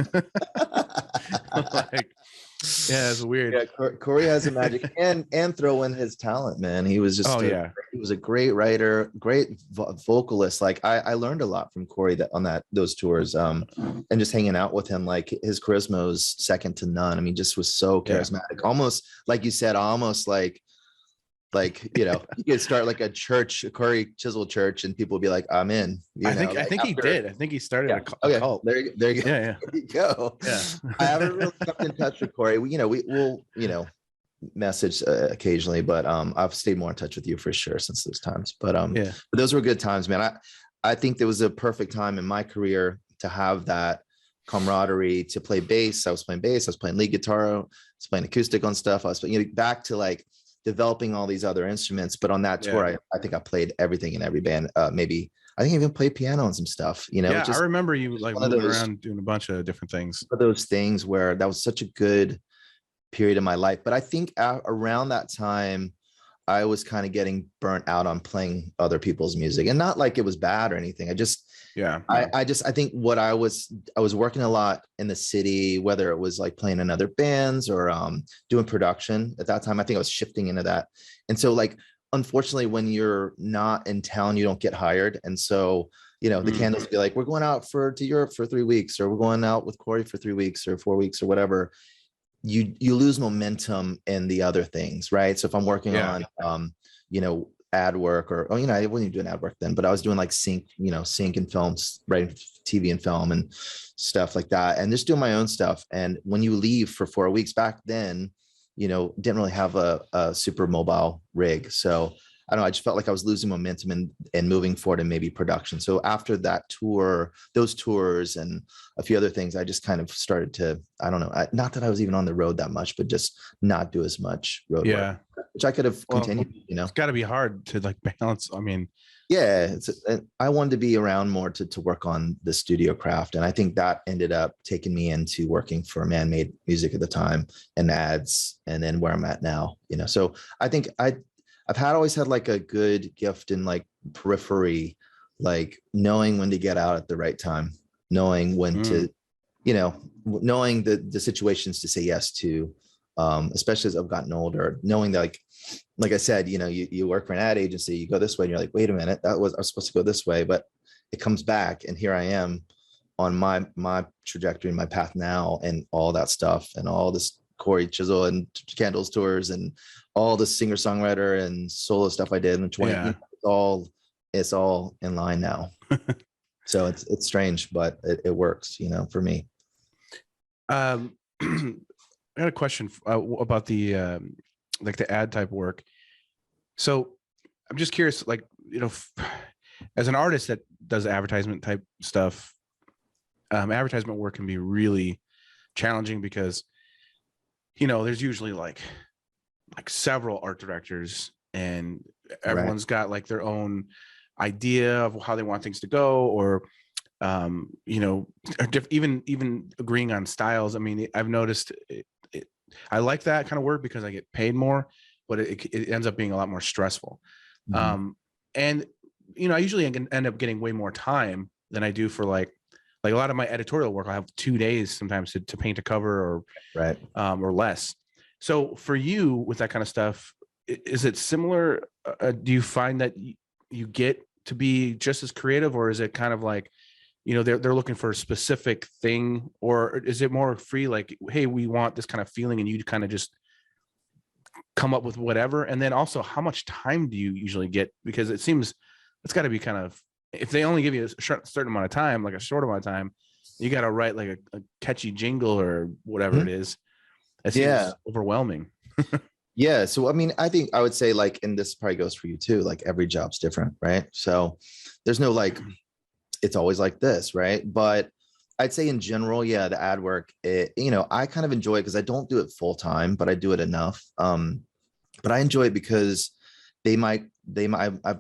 yeah, it's weird. Yeah, Cory has a magic and throw in his talent, man. He was just he was a great writer, great vocalist. Like I learned a lot from Cory those tours, and just hanging out with him. Like his charisma was second to none. I mean, just was so charismatic. Almost like you said, almost like you know, you could start like a church, a Cory Chisel church, and people would be like, "I'm in." I think he did. I think he started a cult. There you go. Yeah. There you go. Yeah. I haven't really kept in touch with Cory. We'll message occasionally, but I've stayed more in touch with you for sure since those times. But but those were good times, man. I think there was a perfect time in my career to have that camaraderie, to play bass. I was playing bass. I was playing lead guitar. I was playing acoustic on stuff. I was playing, back to like developing all these other instruments. But on that tour, I think I played everything in every band. Maybe I think I even played piano on some stuff, you know. Yeah, I remember you like moving around doing a bunch of different things. Those things where that was such a good period of my life. But I think around that time, I was kind of getting burnt out on playing other people's music, and not like it was bad or anything. I think what I was working a lot in the city, whether it was like playing in other bands or doing production at that time. I think I was shifting into that. And so like, unfortunately, when you're not in town, you don't get hired. And so, you know, the Candles would be like, we're going out to Europe for 3 weeks, or we're going out with Cory for 3 weeks or 4 weeks or whatever. You lose momentum in the other things, right? So if I'm working on, you know, ad work, or I wasn't even doing ad work then, but I was doing like sync and films, writing TV and film and stuff like that, and just doing my own stuff. And when you leave for 4 weeks, back then, you know, didn't really have a super mobile rig. So I don't know, I just felt like I was losing momentum and moving forward in maybe production. So after that tour, those tours and a few other things, I just kind of started to, I don't know, not that I was even on the road that much, but just not do as much road work, which I could have continued, you know. It's got to be hard to like balance. I mean, I wanted to be around more to work on the studio craft. And I think that ended up taking me into working for Man-Made Music at the time, and ads, and then where I'm at now, you know. So I think I've always had like a good gift in like periphery, like knowing when to get out at the right time, knowing when to, you know, knowing the situations to say yes to, especially as I've gotten older, knowing that like I said, you know, you work for an ad agency, you go this way and you're like, wait a minute, I was supposed to go this way, but it comes back, and here I am on my trajectory, my path now, and all that stuff, and all this Cory Chisel and Candles tours, and all the singer-songwriter and solo stuff I did in 20, it's all in line now. So it's strange, but it works, you know, for me. I got a question about the like the ad type work. So I'm just curious, like, as an artist that does advertisement type stuff, advertisement work can be really challenging because, there's usually like several art directors and everyone's got like their own idea of how they want things to go, or even agreeing on styles. I mean, I've noticed I like that kind of work because I get paid more, but it ends up being a lot more stressful. Mhm. And I usually end up getting way more time than I do for like a lot of my editorial work. I have 2 days sometimes to paint a cover or less. So for you with that kind of stuff, is it similar? Do you find that you get to be just as creative, or is it kind of like, they're looking for a specific thing, or is it more free? Like, hey, we want this kind of feeling, and you kind of just come up with whatever. And then also, how much time do you usually get? Because it seems it's got to be kind of, if they only give you a certain amount of time, like a short amount of time, you got to write like a catchy jingle or whatever it is. It seems overwhelming. Yeah. So, I mean, I think I would say like, and this probably goes for you too, like every job's different, right? So there's no like, it's always like this, right? But I'd say in general, the ad work, I kind of enjoy it because I don't do it full time, but I do it enough. But I enjoy it because I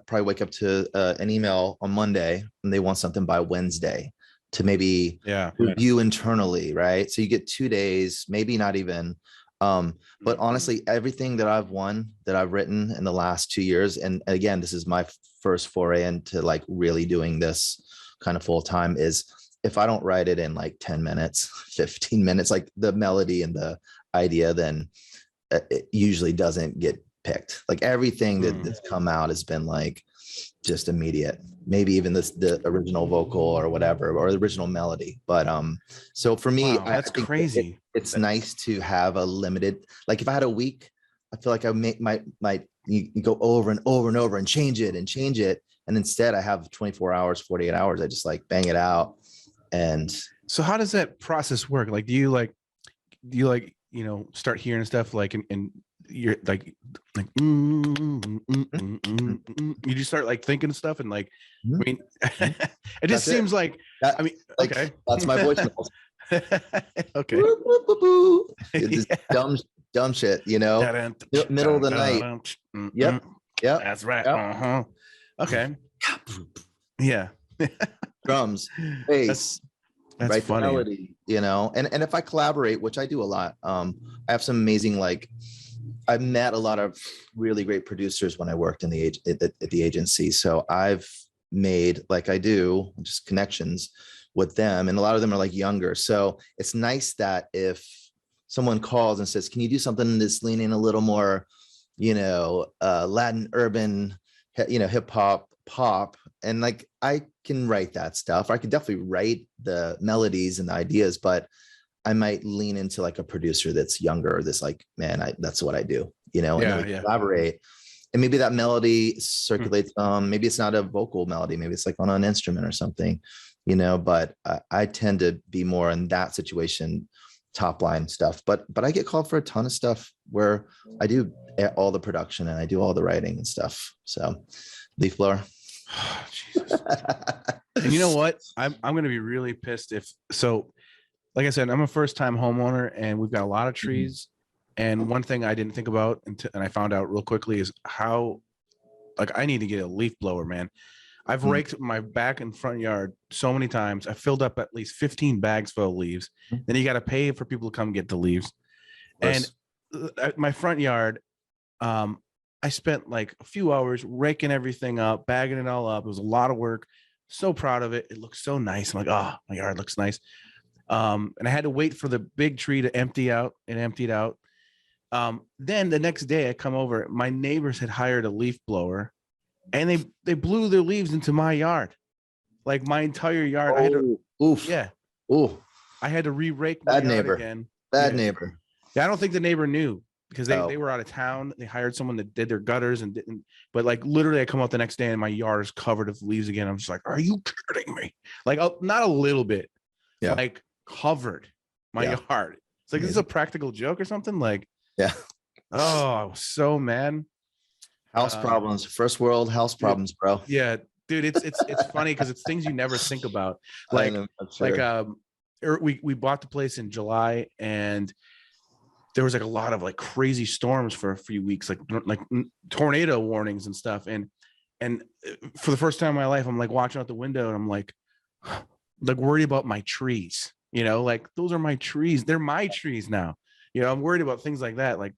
probably wake up to an email on Monday and they want something by Wednesday to maybe review internally, right? So you get 2 days, maybe not even. But honestly, everything that I've written in the last 2 years, and again, this is my first foray into like really doing this kind of full time, is if I don't write it in like 10 minutes, 15 minutes, like the melody and the idea, then it usually doesn't get picked. Like everything that's come out has been like just immediate, maybe even the original vocal or whatever, or the original melody. But so for me, that's crazy. It's nice to have a limited, like if I had a week, I feel like I might you go over and over and over and change it. And instead I have 24 hours, 48 hours. I just like bang it out. And so how does that process work? Like, do you start hearing stuff like, and you're like, you just start like thinking stuff and like, I mean, it just seems like, I mean, okay. That's my voice. Okay. It's dumb shit, middle of the night. Yep. That's right. Yep. Okay. Yeah. Drums, bass, that's right, funny. the melody, and if I collaborate, which I do a lot, I have some amazing, like I've met a lot of really great producers when I worked in at the agency. So I've made, like I do, just connections with them, and a lot of them are like younger. So it's nice that if someone calls and says, can you do something that's leaning a little more, Latin, urban, hip hop, pop, and like I can write that stuff. I can definitely write the melodies and the ideas, but I might lean into like a producer that's younger, that's like, man, that's what I do, and then we collaborate. And maybe that melody circulates. Maybe it's not a vocal melody, maybe it's like on an instrument or something, but I tend to be more in that situation, top line stuff. But I get called for a ton of stuff where I do all the production and I do all the writing and stuff. So leaf blower. Oh, Jesus. And you know what? I'm going to be really pissed like I said, I'm a first time homeowner and we've got a lot of trees. And one thing I didn't think about and I found out real quickly is how, like, I need to get a leaf blower, man. I've raked my back and front yard so many times. I filled up at least 15 bags full of leaves. Then you got to pay for people to come get the leaves. And my front yard, I spent like a few hours raking everything up, bagging it all up. It was a lot of work. So proud of it. It looks so nice. I'm like, oh, my yard looks nice. And I had to wait for the big tree to empty out. It emptied out. Then the next day I come over, my neighbors had hired a leaf blower and they blew their leaves into my yard. Like my entire yard. I had to, I had to re-rake my yard neighbor again. Bad neighbor. Yeah, I don't think the neighbor knew because they were out of town. They hired someone that did their gutters and didn't. But like literally, I come out the next day and my yard is covered with leaves again. I'm just like, are you kidding me? Like not a little bit, like covered my yard. It's like, this is a practical joke or something. Like, oh, I was so mad. House problems, first world house problems, bro. Yeah, dude, it's funny because it's things you never think about. I Like know, I'm sure. we bought the place in July, and there was like a lot of like crazy storms for a few weeks, like tornado warnings and stuff. And for the first time in my life, I'm like watching out the window and I'm like worried about my trees, like those are my trees. They're my trees now. I'm worried about things like that. Like,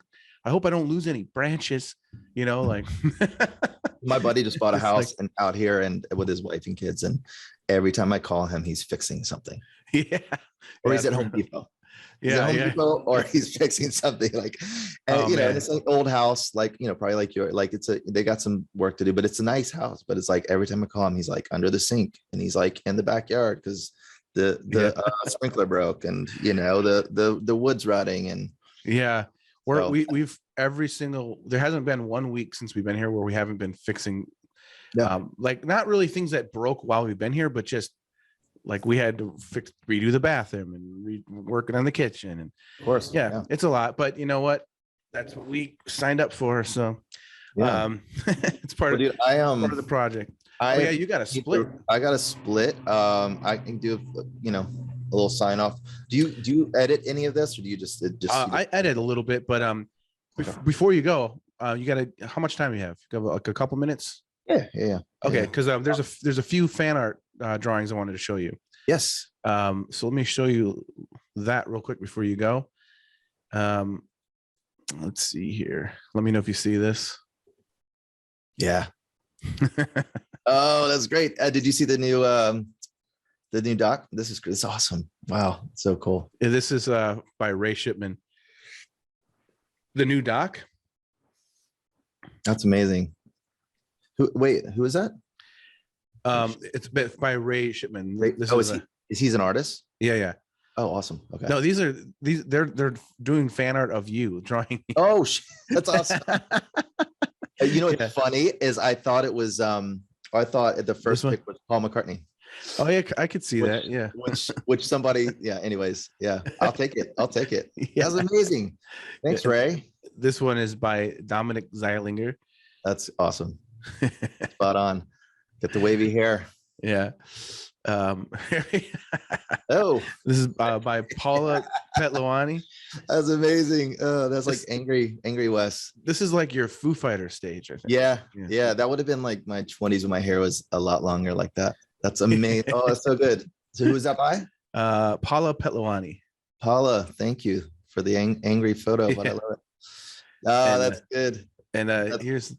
I hope I don't lose any branches, like My buddy just bought a It's house and out here and with his wife and kids. And every time I call him, he's fixing something. yeah. Or Yeah, he's at Home Depot. He's at Yeah, Home yeah. Depot, or he's fixing something like, and Oh, you know, man. and it's like old house, like, probably like they got some work to do, but it's a nice house. But it's like every time I call him, he's like under the sink and he's like in the backyard because the sprinkler broke, and the wood's rotting, and Yeah. so, We've there hasn't been 1 week since we've been here where we haven't been fixing, Yeah. like not really things that broke while we've been here, but just like we had to redo the bathroom and working on the kitchen. And of course, yeah, it's a lot, but you know what? That's what we signed up for. So, yeah. it's part Well, of, dude, part of the project. Oh yeah, you got a split. I got a split. I can do a little sign off. Do you edit any of this, or do you just I edit a little bit, but before you go, you gotta, how much time you have? You have like a couple minutes? yeah. Okay, Yeah. because there's a few fan art drawings I wanted to show you. Yes. So let me show you that real quick before you go. Let's see here. Let me know if you see this. Yeah. Oh, that's great. Did you see the new doc? It's awesome. Wow, so cool. This is by Ray Shipman. The new doc. That's amazing. Who is that? It's by Ray Shipman. This Oh, is he's an artist? yeah. Oh, awesome. Okay. No, they're doing fan art of you drawing. Oh, that's awesome. You know what's Yeah. funny is I thought it was I thought the first one? pick was Paul McCartney. Oh yeah, I could see Which- that. Yeah. Which somebody, yeah, anyways, yeah. I'll take it. Yeah. That's amazing. Thanks, Ray. This one is by Dominic Zeilinger. That's awesome. Spot on. Get the wavy hair. Yeah. Oh, This is by Paula Petlawani. that's amazing. That's like angry Wes. This is like your Foo Fighter stage, I think. Yeah. That would have been like my 20s when my hair was a lot longer like that. That's amazing. Oh, that's so good. So who is that by? Paula Petlawani. Paula, thank you for the angry photo, but I love it. Oh, And, that's good. And here's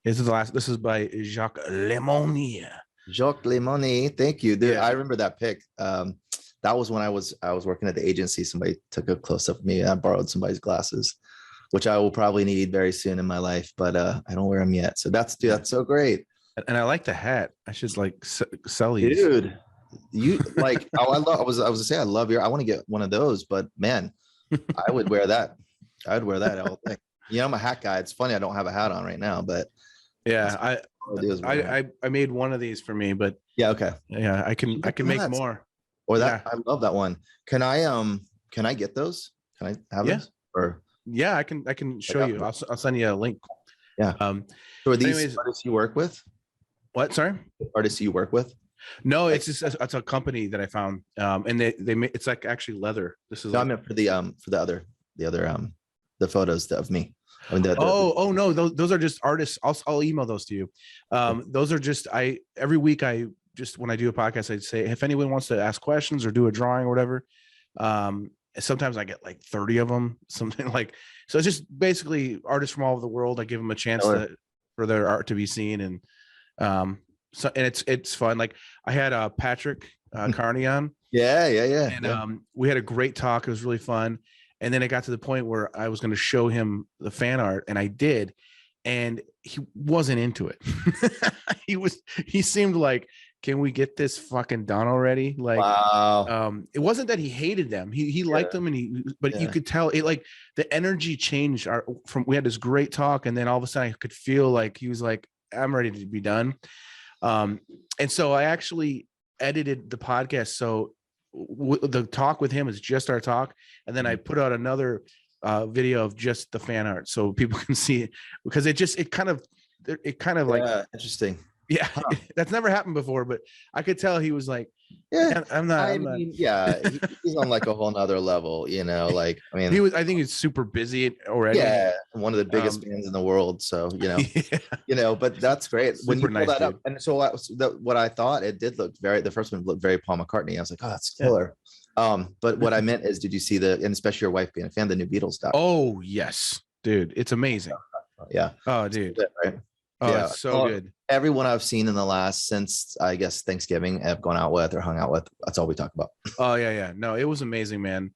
the last. This is by Jacques Lemonnier. Jacques Lemonnier, thank you, dude. Yeah. I remember that pic. That was when I was working at the agency. Somebody took a close up of me. I borrowed somebody's glasses, which I will probably need very soon in my life, but I don't wear them yet. So that's so great, And I like the hat. I should like sell these. dude. You like? I was gonna say I love I want to get one of those, but man, I would wear that. I would wear that all thing. I'm a hat guy. It's funny I don't have a hat on right now, but Yeah, all I do is wear a hat. I made one of these for me, but Yeah, okay. yeah, I can make hats. more. Or that I love that one. Can I get those? Can I have those? Or Yeah, I can show you. I'll send you a link. Yeah. So are these anyways, artists you work with? what? Sorry. Artists you work with? No, it's just it's a company that I found. And they make, it's like actually leather. This is No, I like, meant for the other the photos of me. I mean, oh no, those are just artists. I'll email those to you. Those are just every week when I do a podcast, I'd say if anyone wants to ask questions or do a drawing or whatever. Sometimes I get like 30 of them, something like, so it's just basically artists from all over the world. I give them a chance for their art to be seen. And so, and it's fun. Like I had Patrick Carney on. Yeah. And we had a great talk. It was really fun. And then it got to the point where I was going to show him the fan art, and I did, and he wasn't into it. He seemed like, can we get this fucking done already? Like, wow. It wasn't that he hated them. He liked them, but you could tell it, like the energy changed we had this great talk, and then all of a sudden I could feel like he was like, I'm ready to be done. And so I actually edited the podcast. So the talk with him is just our talk. And then I put out another video of just the fan art so people can see it, because it kind of it kind of like, interesting. yeah, that's never happened before, but I could tell he was like, Yeah, I'm not. He's on like a whole nother level, like, I mean, I think he's super busy already. Yeah, one of the biggest bands in the world. So, but that's great. When you pull that up. And so what I thought, it did look the first one looked very Paul McCartney. I was like, oh, that's killer. But what I meant is, did you see and especially your wife being a fan, the new Beatles doc? Oh, yes, dude. It's amazing. Yeah. Oh, dude. Right. Oh, yeah. It's so good. Everyone I've seen in the last, since I guess Thanksgiving, I've gone out with or hung out with, that's all we talk about. Oh, yeah. No, it was amazing, man.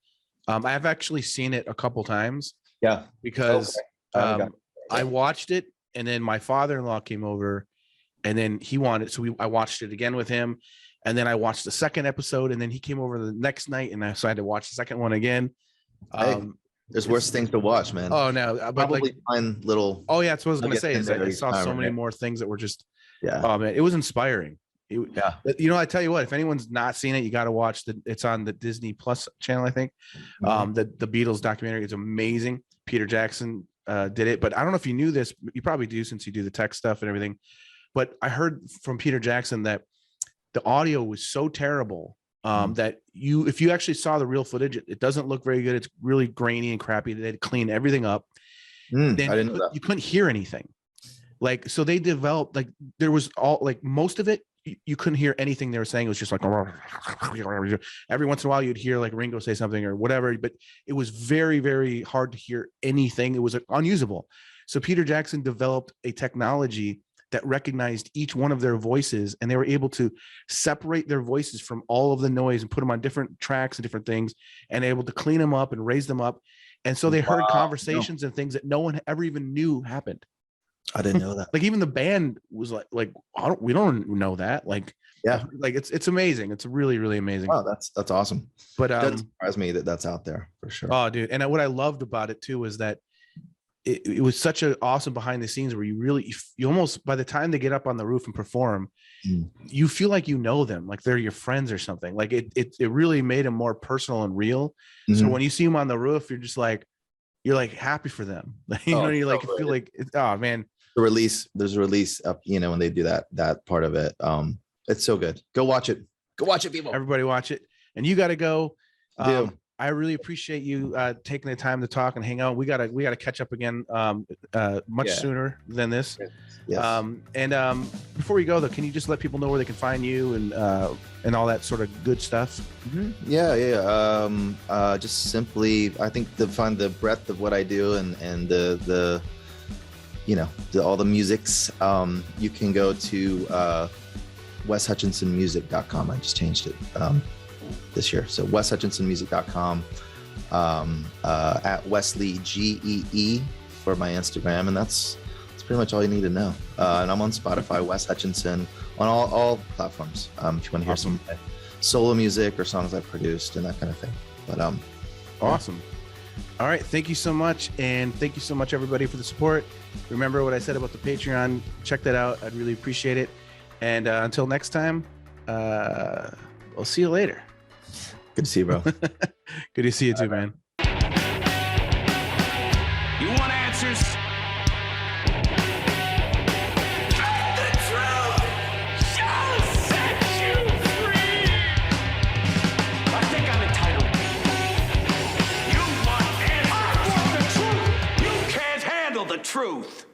I've actually seen it a couple times. Yeah. Because I watched it, and then my father-in-law came over, and then he wanted, so I watched it again with him, and then I watched the second episode, and then he came over the next night, and I decided to watch the second one again. There's worse things to watch, man. Oh no, but probably find little. Oh yeah, that's what I was gonna say. Is I saw so many more things that were just. Yeah. Oh man, it was inspiring. I tell you what, if anyone's not seen it, you got to watch it's on the Disney Plus channel, I think. The Beatles documentary is amazing. Peter Jackson did it, but I don't know if you knew this. You probably do, since you do the tech stuff and everything. But I heard from Peter Jackson that the audio was so terrible that if you actually saw the real footage, it doesn't look very good. It's really grainy and crappy. They had to clean everything up. I didn't know that. You couldn't hear anything. Like, so they developed, like, there was most of it, you couldn't hear anything they were saying. It was just like, every once in a while you'd hear like Ringo say something or whatever, but it was very, very hard to hear anything. It was unusable. So Peter Jackson developed a technology that recognized each one of their voices, and they were able to separate their voices from all of the noise and put them on different tracks and different things, and able to clean them up and raise them up. And so they heard conversations and things that no one ever even knew happened. I didn't know that. Like, even the band was like, we don't know that. Like, yeah, like it's amazing. It's really, really amazing. Oh, that's awesome. But it doesn't surprise me that that's out there for sure. Oh, dude. And what I loved about it too is that it was such an awesome behind the scenes where you almost, by the time they get up on the roof and perform, you feel like you know them, like they're your friends or something. Like it really made them more personal and real. So when you see them on the roof, you're like happy for them. You feel like, oh man. There's a release up, when they do that part of it. It's so good. Go watch it, people. Everybody watch it. And you got to go. I really appreciate you taking the time to talk and hang out. We gotta catch up again much sooner than this. Yes. And before we go though, can you just let people know where they can find you and all that sort of good stuff? Yeah. Just simply, I think, to find the breadth of what I do and the all the musics. You can go to weshutchinsonmusic.com. I just changed it this year. So weshutchinsonmusic.com, at Wesley GEE for my Instagram, and that's pretty much all you need to know. And I'm on Spotify, Wes Hutchinson, on all platforms. If you want to hear some solo music or songs I've produced and that kind of thing. But awesome. All right, thank you so much, and thank you so much everybody for the support. Remember what I said about the Patreon. Check that out. I'd really appreciate it. And until next time, we'll see you later. Good to see you, bro. Good to see you too, man. You want answers? The truth shall set you free. I think I'm entitled. You want answers? I want the truth. You can't handle the truth.